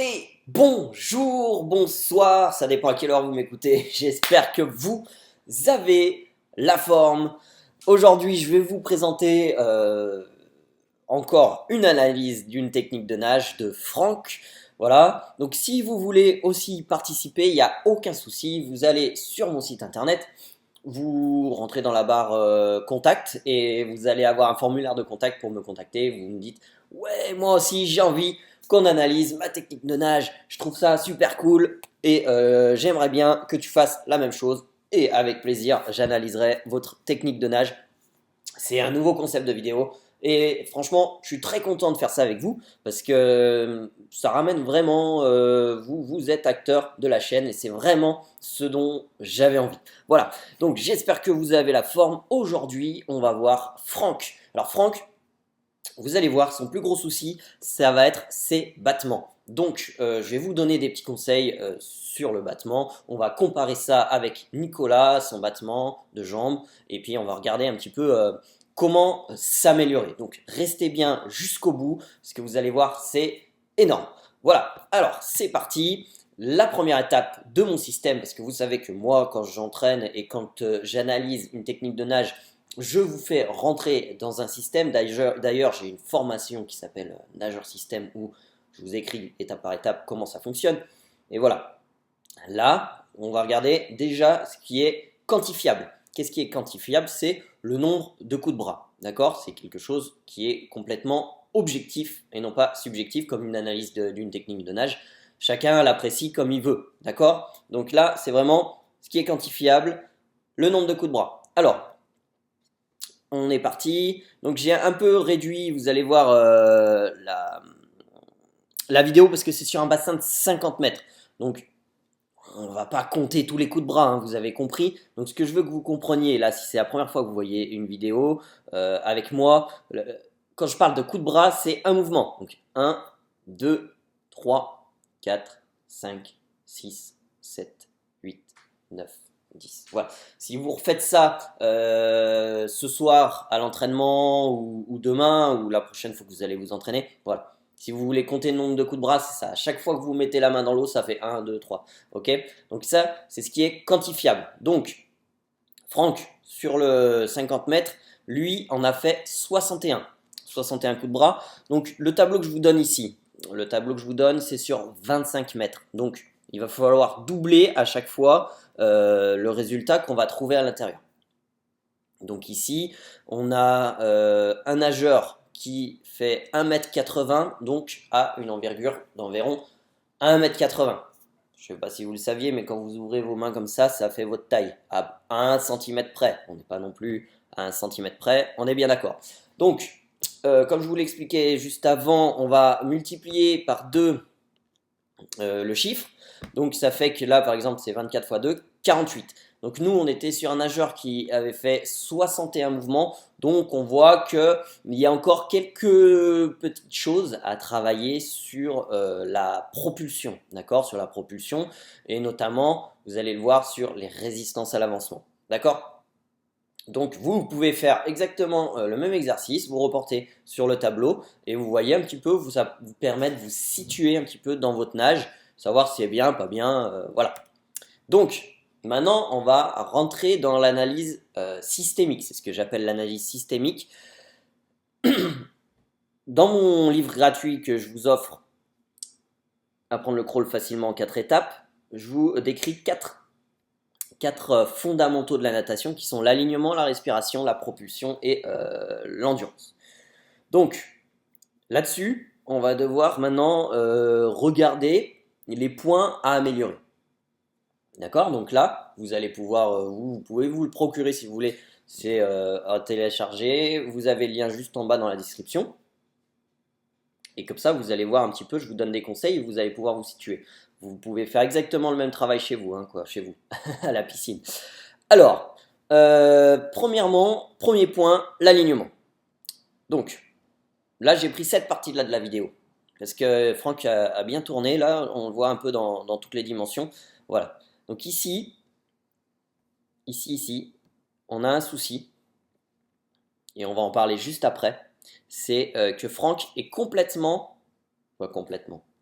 Et bonjour, bonsoir, ça dépend à quelle heure vous m'écoutez. J'espère que vous avez la forme. Aujourd'hui, je vais vous présenter encore une analyse d'une technique de nage de Franck. Voilà, donc si vous voulez aussi participer, il n'y a aucun souci. Vous allez sur mon site internet, vous rentrez dans la barre contact et vous allez avoir un formulaire de contact pour me contacter. Vous me dites, ouais, moi aussi j'ai envie qu'on analyse ma technique de nage. Je trouve ça super cool et j'aimerais bien que tu fasses la même chose. Et avec plaisir, j'analyserai votre technique de nage. C'est un nouveau concept de vidéo. Et franchement, je suis très content de faire ça avec vous parce que ça ramène vraiment, vous êtes acteur de la chaîne et c'est vraiment ce dont j'avais envie. Voilà, donc j'espère que vous avez la forme. Aujourd'hui, on va voir Franck. Alors Franck, vous allez voir, son plus gros souci, ça va être ses battements. Donc, je vais vous donner des petits conseils sur le battement. On va comparer ça avec Nicolas, son battement de jambes, et puis on va regarder un petit peu comment s'améliorer. Donc, restez bien jusqu'au bout, parce que vous allez voir, c'est énorme. Voilà, alors c'est parti. La première étape de mon système, parce que vous savez que moi, quand j'entraîne et quand j'analyse une technique de nage, je vous fais rentrer dans un système. D'ailleurs, j'ai une formation qui s'appelle Nageur Système où je vous écris étape par étape comment ça fonctionne. Et voilà. Là, on va regarder déjà ce qui est quantifiable. Qu'est-ce qui est quantifiable? C'est le nombre de coups de bras. D'accord? C'est quelque chose qui est complètement objectif et non pas subjectif comme une analyse d'une technique de nage. Chacun l'apprécie comme il veut. D'accord? Donc là, c'est vraiment ce qui est quantifiable, le nombre de coups de bras. Alors, on est parti. Donc j'ai un peu réduit, vous allez voir la vidéo parce que c'est sur un bassin de 50 mètres. Donc on va pas compter tous les coups de bras, hein, vous avez compris. Donc ce que je veux que vous compreniez, là, si c'est la première fois que vous voyez une vidéo avec moi, quand je parle de coups de bras, c'est un mouvement. Donc 1, 2, 3, 4, 5, 6, 7, 8, 9, 10. Voilà. Si vous refaites ça ce soir à l'entraînement ou demain ou la prochaine fois que vous allez vous entraîner, voilà. Si vous voulez compter le nombre de coups de bras, c'est ça. À chaque fois que vous mettez la main dans l'eau, ça fait 1, 2, 3. Ok? Donc ça, c'est ce qui est quantifiable. Donc, Franck, sur le 50 mètres, lui en a fait 61. 61 coups de bras. Donc le tableau que je vous donne ici, le tableau que je vous donne, c'est sur 25 mètres. Donc il va falloir doubler à chaque fois le résultat qu'on va trouver à l'intérieur. Donc ici, on a un nageur qui fait 1,80 m, donc à une envergure d'environ 1,80 m. Je ne sais pas si vous le saviez, mais quand vous ouvrez vos mains comme ça fait votre taille à 1 cm près. On n'est pas non plus à 1 cm près, on est bien d'accord. Donc, comme je vous l'expliquais juste avant, on va multiplier par 2 le chiffre. Donc ça fait que là, par exemple, c'est 24 fois 2, 48. Donc nous, on était sur un nageur qui avait fait 61 mouvements. Donc on voit qu'il y a encore quelques petites choses à travailler sur la propulsion. D'accord? Sur la propulsion. Et notamment, vous allez le voir sur les résistances à l'avancement. D'accord? Donc vous pouvez faire exactement le même exercice, vous reportez sur le tableau et vous voyez un petit peu, ça vous permet de vous situer un petit peu dans votre nage, savoir si c'est bien, pas bien, voilà. Donc maintenant on va rentrer dans l'analyse systémique, c'est ce que j'appelle l'analyse systémique. Dans mon livre gratuit que je vous offre, Apprendre le crawl facilement en 4 étapes, je vous décris 4 fondamentaux de la natation qui sont l'alignement, la respiration, la propulsion et l'endurance. Donc là-dessus, on va devoir maintenant regarder les points à améliorer. D'accord? Donc là, vous allez pouvoir, vous pouvez vous le procurer si vous voulez, c'est à télécharger. Vous avez le lien juste en bas dans la description. Et comme ça, vous allez voir un petit peu, je vous donne des conseils et vous allez pouvoir vous situer. Vous pouvez faire exactement le même travail chez vous, hein, quoi, chez vous, à la piscine. Alors, premièrement, premier point, l'alignement. Donc, là, j'ai pris cette partie-là de la vidéo. Parce que Franck a bien tourné, là, on le voit un peu dans toutes les dimensions. Voilà. Donc ici, on a un souci, et on va en parler juste après. C'est que Franck est complètement,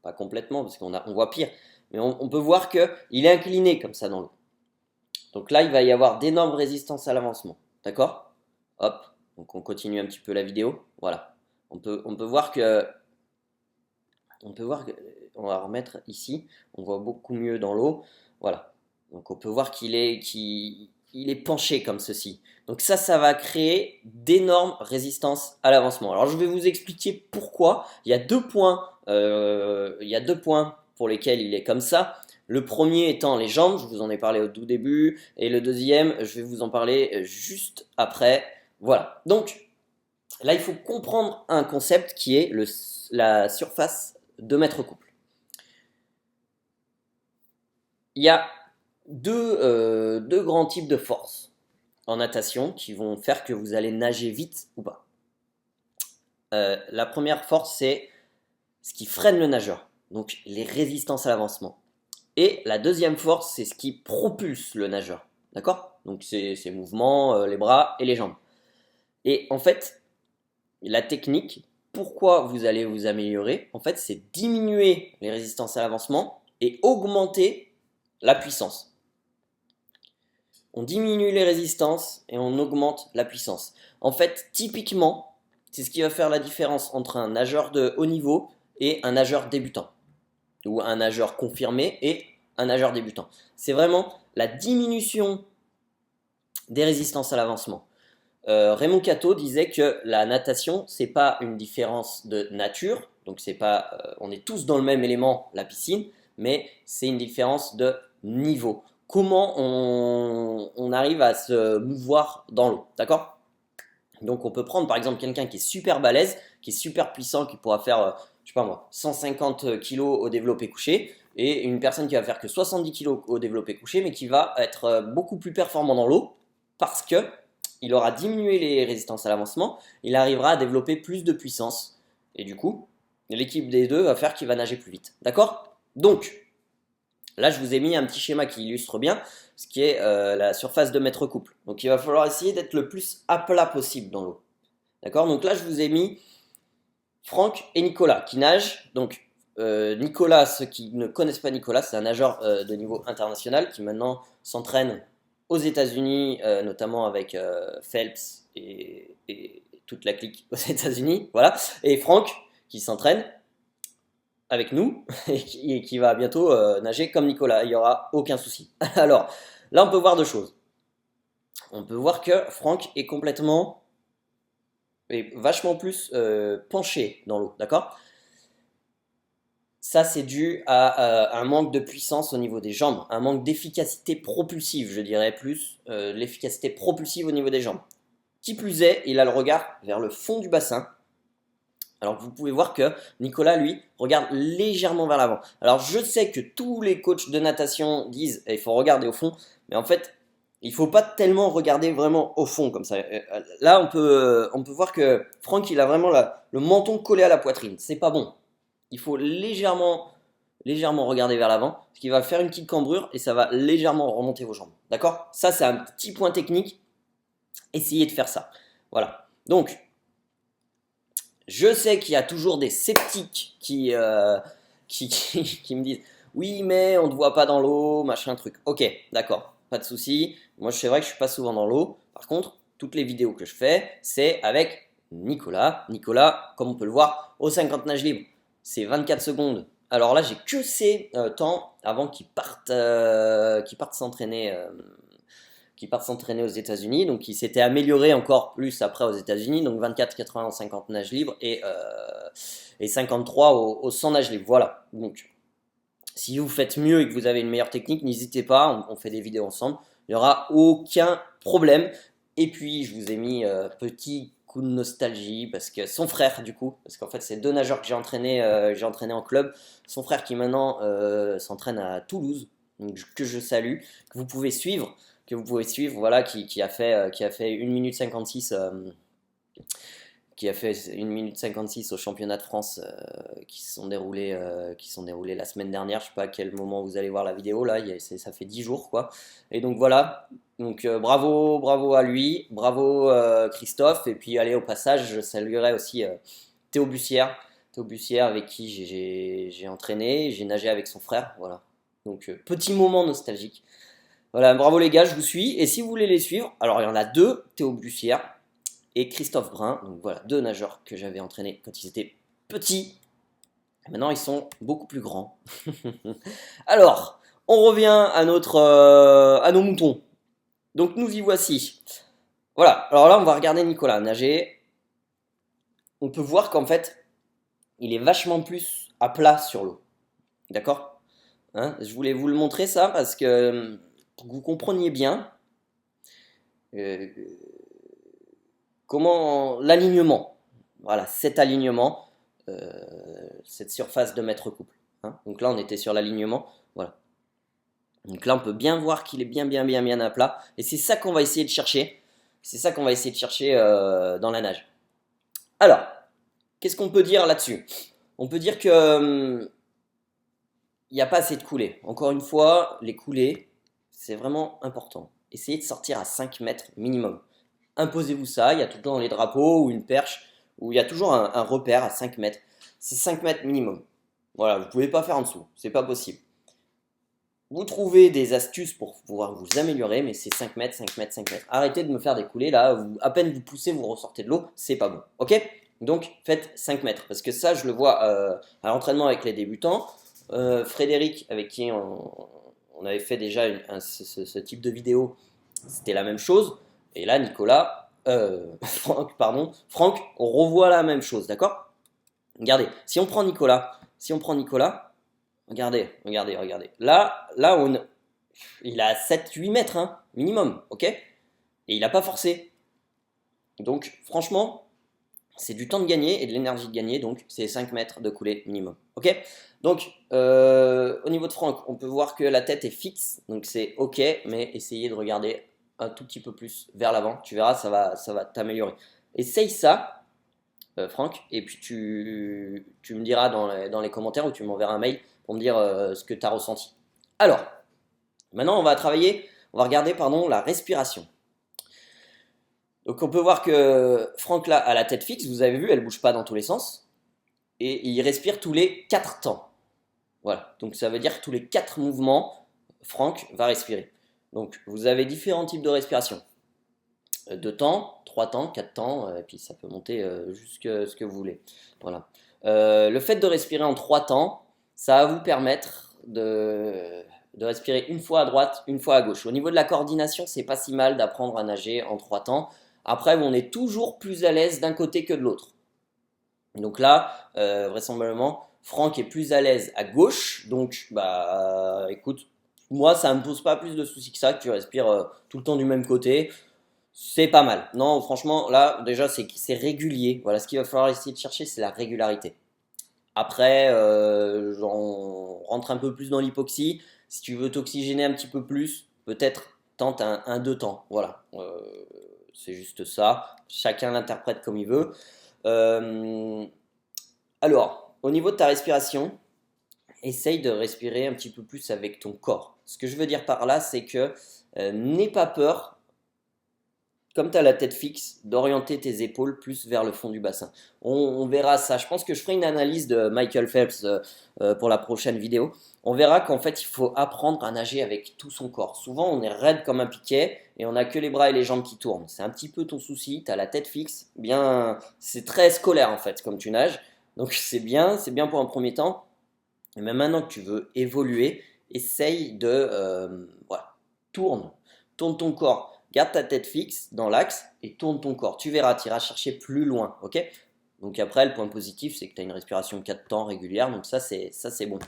pas complètement parce on voit pire, mais on peut voir qu'il est incliné comme ça dans l'eau. Donc là, il va y avoir d'énormes résistances à l'avancement. D'accord? Hop, donc on continue un petit peu la vidéo. Voilà. On peut voir que. On va remettre ici. On voit beaucoup mieux dans l'eau. Voilà. Donc on peut voir qu'il est penché comme ceci. Donc ça va créer d'énormes résistances à l'avancement. Alors je vais vous expliquer pourquoi. Il y a deux points pour lesquels il est comme ça. Le premier étant les jambes, je vous en ai parlé au tout début, et le deuxième, je vais vous en parler juste après. Voilà. Donc là, il faut comprendre un concept qui est la surface de mètre couple. Il y a deux grands types de forces en natation qui vont faire que vous allez nager vite ou pas. La première force, c'est ce qui freine le nageur, donc les résistances à l'avancement. Et la deuxième force, c'est ce qui propulse le nageur. D'accord? Donc c'est ces mouvements, les bras et les jambes. Et en fait, la technique, pourquoi vous allez vous améliorer, en fait, c'est diminuer les résistances à l'avancement et augmenter la puissance. On diminue les résistances et on augmente la puissance. En fait, typiquement, c'est ce qui va faire la différence entre un nageur de haut niveau et un nageur débutant. Ou un nageur confirmé et un nageur débutant. C'est vraiment la diminution des résistances à l'avancement. Raymond Cato disait que la natation, c'est pas une différence de nature, donc c'est pas, on est tous dans le même élément, la piscine, mais c'est une différence de niveau. Comment on arrive à se mouvoir dans l'eau, d'accord? Donc on peut prendre par exemple quelqu'un qui est super balèze, qui est super puissant, qui pourra faire, je sais pas moi, 150 kg au développé couché, et une personne qui va faire que 70 kg au développé couché, mais qui va être beaucoup plus performant dans l'eau, parce que il aura diminué les résistances à l'avancement, il arrivera à développer plus de puissance, et du coup, l'équipe des deux va faire qu'il va nager plus vite, d'accord? Donc, là je vous ai mis un petit schéma qui illustre bien ce qui est la surface de mètre couple. Donc il va falloir essayer d'être le plus à plat possible dans l'eau. D'accord? Donc là je vous ai mis Franck et Nicolas qui nagent. Donc Nicolas, ceux qui ne connaissent pas Nicolas, c'est un nageur de niveau international qui maintenant s'entraîne aux États-Unis, notamment avec Phelps et toute la clique aux États-Unis. Voilà. Et Franck qui s'entraîne avec nous et qui va bientôt nager comme Nicolas. Il n'y aura aucun souci. Alors, là, on peut voir deux choses. On peut voir que Franck est vachement plus penché dans l'eau, d'accord? Ça, c'est dû à un manque de puissance au niveau des jambes, un manque d'efficacité propulsive, je dirais plus, l'efficacité propulsive au niveau des jambes. Qui plus est, il a le regard vers le fond du bassin. Alors vous pouvez voir que Nicolas, lui, regarde légèrement vers l'avant. Alors je sais que tous les coachs de natation disent il faut regarder au fond, mais en fait, il ne faut pas tellement regarder vraiment au fond comme ça. Là, on peut voir que Franck, il a vraiment le menton collé à la poitrine. C'est pas bon. Il faut légèrement regarder vers l'avant, ce qui va faire une petite cambrure et ça va légèrement remonter vos jambes. D'accord? Ça, c'est un petit point technique. Essayez de faire ça. Voilà. Donc, je sais qu'il y a toujours des sceptiques qui me disent oui, mais on ne te voit pas dans l'eau, machin truc. Ok, d'accord, pas de souci. Moi, c'est vrai que je suis pas souvent dans l'eau. Par contre, toutes les vidéos que je fais, c'est avec Nicolas. Nicolas, comme on peut le voir, au 50 nage libre, c'est 24 secondes. Alors là, j'ai que ces temps avant qu'ils partent s'entraîner. Qui partent s'entraîner aux États-Unis. Donc, il s'était amélioré encore plus après aux États-Unis. Donc, 24, 80 en 50 nage libre et 53 au 100 nage libre. Voilà. Donc, si vous faites mieux et que vous avez une meilleure technique, n'hésitez pas. On fait des vidéos ensemble. Il n'y aura aucun problème. Et puis, je vous ai mis petit coup de nostalgie parce que son frère, du coup, parce qu'en fait, c'est deux nageurs que j'ai entraîné en club. Son frère qui maintenant s'entraîne à Toulouse, donc, que je salue, que vous pouvez suivre voilà, qui a fait 1 minute 56 qui a fait 1 minute 56 au championnat de France qui se sont déroulés la semaine dernière. Je sais pas à quel moment vous allez voir la vidéo là, ça fait 10 jours quoi. Et donc voilà, donc bravo à lui, bravo Christophe. Et puis allez, au passage, je saluerai aussi Théo Théo Bussière avec qui j'ai entraîné, j'ai nagé avec son frère, voilà. Donc petit moment nostalgique. Voilà, bravo les gars, je vous suis. Et si vous voulez les suivre, alors il y en a deux, Théo Bussière et Christophe Brun. Donc voilà, deux nageurs que j'avais entraînés quand ils étaient petits. Maintenant, ils sont beaucoup plus grands. Alors, on revient à nos moutons. Donc nous y voici. Voilà, alors là, on va regarder Nicolas nager. On peut voir qu'en fait, il est vachement plus à plat sur l'eau. D'accord, hein? Je voulais vous le montrer ça parce que pour que vous compreniez bien euh, comment l'alignement, voilà, cet alignement, cette surface de mètre couple. Hein. Donc là, on était sur l'alignement, voilà. Donc là, on peut bien voir qu'il est bien à plat. Et c'est ça qu'on va essayer de chercher. C'est ça qu'on va essayer de chercher dans la nage. Alors, qu'est-ce qu'on peut dire là-dessus? On peut dire que il n'y a pas assez de coulées. Encore une fois, les coulées, c'est vraiment important. Essayez de sortir à 5 mètres minimum. Imposez-vous ça. Il y a tout le temps les drapeaux ou une perche où il y a toujours un repère à 5 mètres. C'est 5 mètres minimum. Voilà, vous ne pouvez pas faire en dessous. C'est pas possible. Vous trouvez des astuces pour pouvoir vous améliorer, mais c'est 5 mètres, 5 mètres, 5 mètres. Arrêtez de me faire des coulées là, à peine vous poussez, vous ressortez de l'eau, c'est pas bon. Ok? Donc faites 5 mètres, parce que ça je le vois à l'entraînement avec les débutants. Frédéric, avec qui on avait fait déjà ce type de vidéo, c'était la même chose. Et là, Nicolas, Franck, on revoit la même chose, d'accord? Regardez, si on prend Nicolas, regardez. Là, il a 7-8 mètres, hein, minimum, ok? Et il n'a pas forcé. Donc, franchement, c'est du temps de gagner et de l'énergie de gagner, donc c'est 5 mètres de coulée minimum, ok? Donc, au niveau de Franck, on peut voir que la tête est fixe, donc c'est ok, mais essayez de regarder un tout petit peu plus vers l'avant, tu verras, ça va t'améliorer. Essaye ça, Franck, et puis tu me diras dans les commentaires ou tu m'enverras un mail pour me dire ce que tu as ressenti. Alors, maintenant on va regarder pardon, la respiration. Donc on peut voir que Franck là a la tête fixe, vous avez vu, elle ne bouge pas dans tous les sens, et il respire tous les 4 temps. Voilà, donc ça veut dire que tous les 4 mouvements, Franck va respirer. Donc vous avez différents types de respiration. 2 temps, 3 temps, 4 temps, et puis ça peut monter jusqu'à ce que vous voulez. Voilà. Le fait de respirer en 3 temps, ça va vous permettre de respirer une fois à droite, une fois à gauche. Au niveau de la coordination, c'est pas si mal d'apprendre à nager en 3 temps. Après, on est toujours plus à l'aise d'un côté que de l'autre. Donc là, vraisemblablement, Franck est plus à l'aise à gauche. Donc, bah, écoute, moi, ça ne me pose pas plus de soucis que ça, que tu respires tout le temps du même côté. C'est pas mal. Non, franchement, là, déjà, c'est régulier. Voilà, ce qu'il va falloir essayer de chercher, c'est la régularité. Après, on rentre un peu plus dans l'hypoxie. Si tu veux t'oxygéner un petit peu plus, peut-être tente un 2 temps. Voilà. C'est juste ça. Chacun l'interprète comme il veut. Euh, alors, au niveau de ta respiration, essaye de respirer un petit peu plus avec ton corps. Ce que je veux dire par là, c'est que n'aie pas peur, comme tu as la tête fixe, d'orienter tes épaules plus vers le fond du bassin. On verra ça. Je pense que je ferai une analyse de Michael Phelps pour la prochaine vidéo. On verra qu'en fait, il faut apprendre à nager avec tout son corps. Souvent, on est raide comme un piquet et on n'a que les bras et les jambes qui tournent. C'est un petit peu ton souci. Tu as la tête fixe. Bien, c'est très scolaire en fait, comme tu nages. Donc c'est bien pour un premier temps. Mais maintenant que tu veux évoluer, essaye de voilà, tourne, tourne ton corps. Garde ta tête fixe dans l'axe et tourne ton corps. Tu verras, tu iras chercher plus loin, ok? Donc après, le point positif, c'est que tu as une respiration 4 temps régulière, donc ça c'est bon.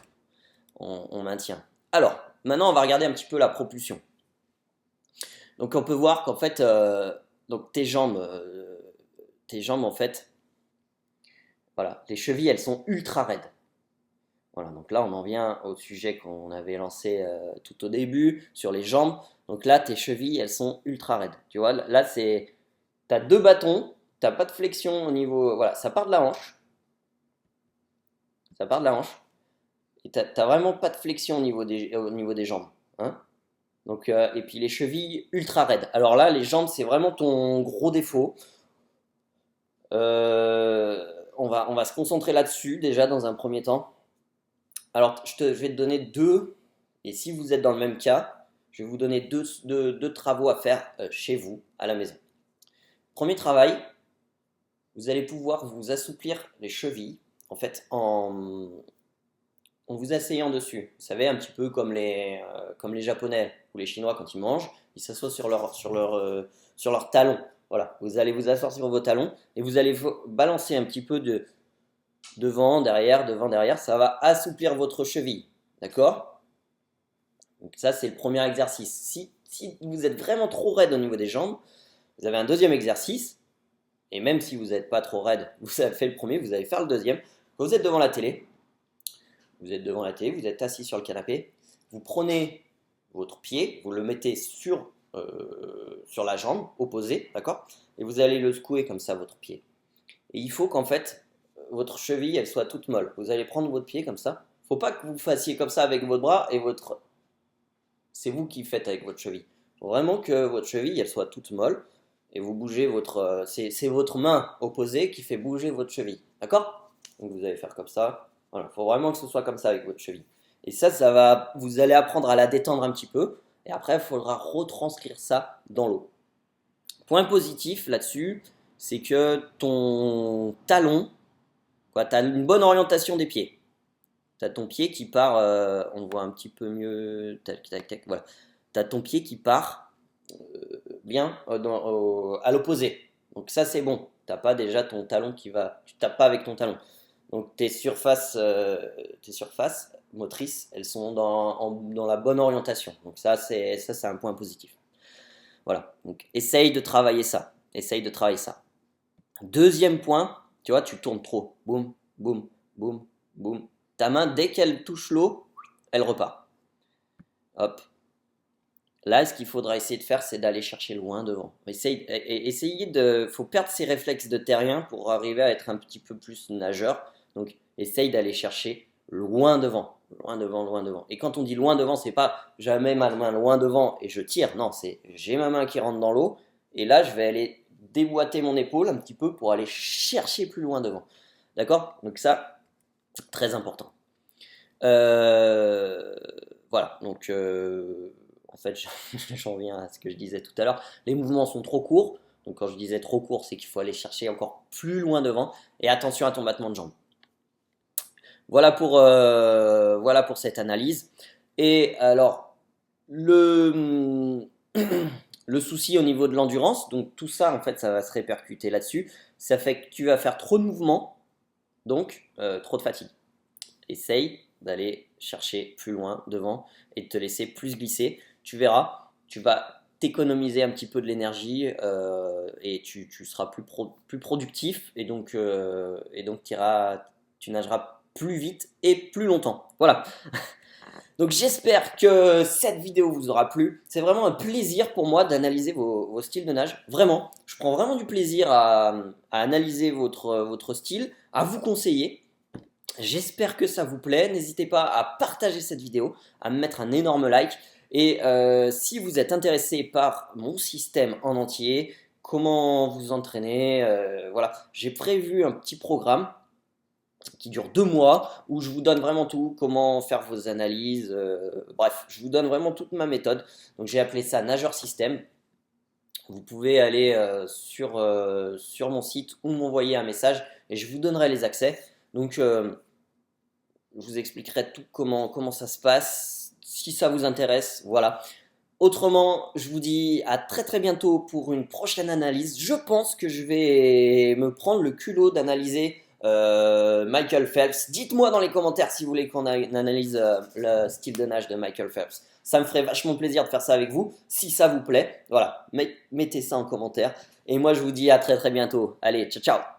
On maintient. Alors, maintenant on va regarder un petit peu la propulsion. Donc on peut voir qu'en fait, donc tes jambes en fait, voilà, les chevilles elles sont ultra raides. Voilà, donc là on en vient au sujet qu'on avait lancé tout au début sur les jambes. Donc là tes chevilles elles sont ultra raides. Tu vois, là c'est, t'as deux bâtons, t'as pas de flexion au niveau, voilà, ça part de la hanche, et t'as vraiment pas de flexion au niveau des jambes, hein. Donc et puis les chevilles ultra raides. Alors là les jambes c'est vraiment ton gros défaut. on va se concentrer là-dessus déjà dans un premier temps. Alors, je vais te donner deux, et si vous êtes dans le même cas, je vais vous donner deux travaux à faire chez vous, à la maison. Premier travail, vous allez pouvoir vous assouplir les chevilles, en fait, en vous asseyant dessus. Vous savez, un petit peu comme les Japonais ou les Chinois quand ils mangent, ils s'assoient sur leurs talons. Voilà, vous allez vous asseoir sur vos talons et vous allez balancer un petit peu de devant, derrière, ça va assouplir votre cheville. D'accord? Donc ça, c'est le premier exercice. Si vous êtes vraiment trop raide au niveau des jambes, vous avez un deuxième exercice. Et même si vous n'êtes pas trop raide, vous avez fait le premier, vous allez faire le deuxième. Quand vous êtes devant la télé, vous êtes assis sur le canapé, vous prenez votre pied, vous le mettez sur la jambe opposée, d'accord? Et vous allez le secouer comme ça, votre pied. Et il faut qu'en fait, votre cheville, elle soit toute molle. Vous allez prendre votre pied comme ça. Il ne faut pas que vous fassiez comme ça avec votre bras et votre... C'est vous qui faites avec votre cheville. Il faut vraiment que votre cheville, elle soit toute molle. Et vous bougez votre... c'est votre main opposée qui fait bouger votre cheville. D'accord? Donc vous allez faire comme ça. Voilà, il faut vraiment que ce soit comme ça avec votre cheville. Et ça va... Vous allez apprendre à la détendre un petit peu. Et après, il faudra retranscrire ça dans l'eau. Point positif là-dessus, c'est que ton talon, tu as une bonne orientation des pieds. Tu as ton pied qui part, on voit un petit peu mieux, tac, tac, tac, voilà. Tu as ton pied qui part bien à l'opposé. Donc ça, c'est bon. Tu n'as pas déjà ton talon qui va... Tu tapes pas avec ton talon. Donc tes surfaces motrices, elles sont dans la bonne orientation. Donc ça, c'est un point positif. Voilà. Donc essaye de travailler ça. Deuxième point, tu vois, tu tournes trop. Boum, boum, boum, boum. Ta main, dès qu'elle touche l'eau, elle repart. Hop. Là, ce qu'il faudra essayer de faire, c'est d'aller chercher loin devant. Faut perdre ses réflexes de terrien pour arriver à être un petit peu plus nageur. Donc, essaye d'aller chercher loin devant. Loin devant, loin devant. Et quand on dit loin devant, c'est pas jamais ma main loin devant et je tire. Non, c'est j'ai ma main qui rentre dans l'eau et là, je vais aller déboîter mon épaule un petit peu pour aller chercher plus loin devant. D'accord? Donc ça, très important. Voilà, donc en fait, j'en viens à ce que je disais tout à l'heure. Les mouvements sont trop courts. Donc quand je disais trop court, c'est qu'il faut aller chercher encore plus loin devant. Et attention à ton battement de jambe. Voilà pour cette analyse. Et alors, le souci au niveau de l'endurance, donc tout ça, en fait, ça va se répercuter là-dessus. Ça fait que tu vas faire trop de mouvements, donc trop de fatigue. Essaye d'aller chercher plus loin devant et de te laisser plus glisser. Tu verras, tu vas t'économiser un petit peu de l'énergie et tu seras plus productif et donc tu nageras plus vite et plus longtemps. Voilà. Donc j'espère que cette vidéo vous aura plu. C'est vraiment un plaisir pour moi d'analyser vos styles de nage. Vraiment, je prends vraiment du plaisir à analyser votre style, à vous conseiller. J'espère que ça vous plaît. N'hésitez pas à partager cette vidéo, à me mettre un énorme like. Et si vous êtes intéressé par mon système en entier, comment vous entraîner, voilà, j'ai prévu un petit programme qui dure 2 mois où je vous donne vraiment tout, comment faire vos analyses, bref, je vous donne vraiment toute ma méthode. Donc j'ai appelé ça Nageur Système. Vous pouvez aller sur mon site ou m'envoyer un message et je vous donnerai les accès. Donc je vous expliquerai tout comment ça se passe, si ça vous intéresse, voilà. Autrement, je vous dis à très très bientôt pour une prochaine analyse. Je pense que je vais me prendre le culot d'analyser Michael Phelps. Dites-moi dans les commentaires si vous voulez qu'on analyse le style de nage de Michael Phelps. Ça me ferait vachement plaisir de faire ça avec vous, si ça vous plaît. Voilà, mettez ça en commentaire. Et moi je vous dis à très très bientôt. Allez, ciao ciao.